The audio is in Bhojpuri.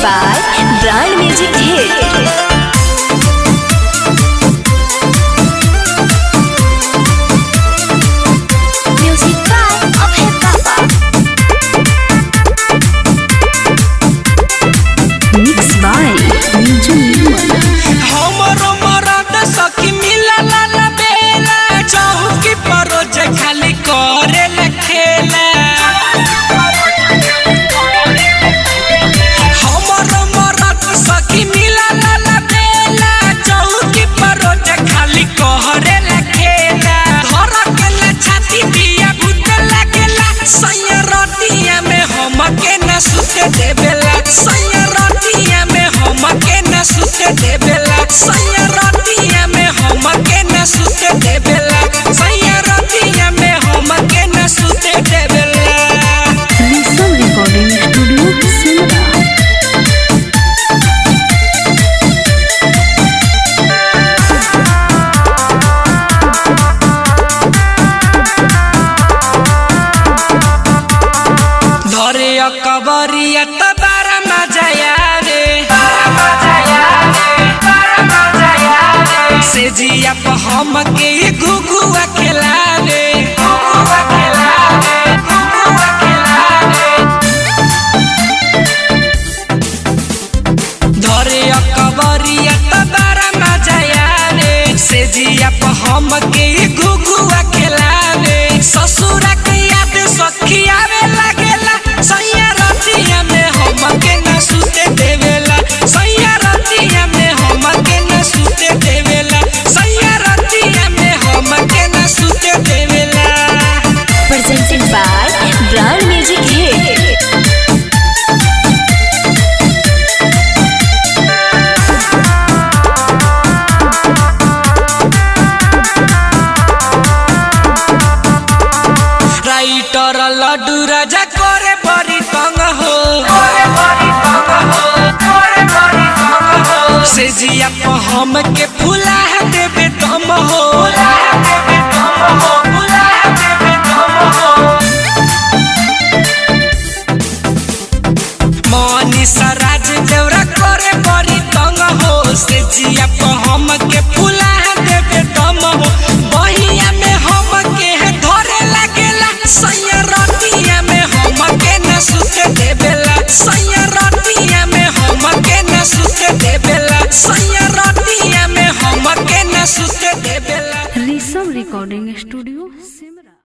by Brand Music Hit. कबरिया तबारा मजा आवे से जिया पे हम के घुघुआ खिलावे धरे कबरिया तबारा मजा आवे से जिया पे हम के घुघुआ खिलावे ससुरा के याद सखी आवे लागेला सैया रतिया में हम के न सुते देवेला सैया रतिया में हम के न सुते देवेला सैया रतिया में हम के न सुते देवेला। Presented by Brand Music Hit. Writer Laddu Raja करे बड़ी तंग हो से जिया पे हम के फुला देवे दम हो।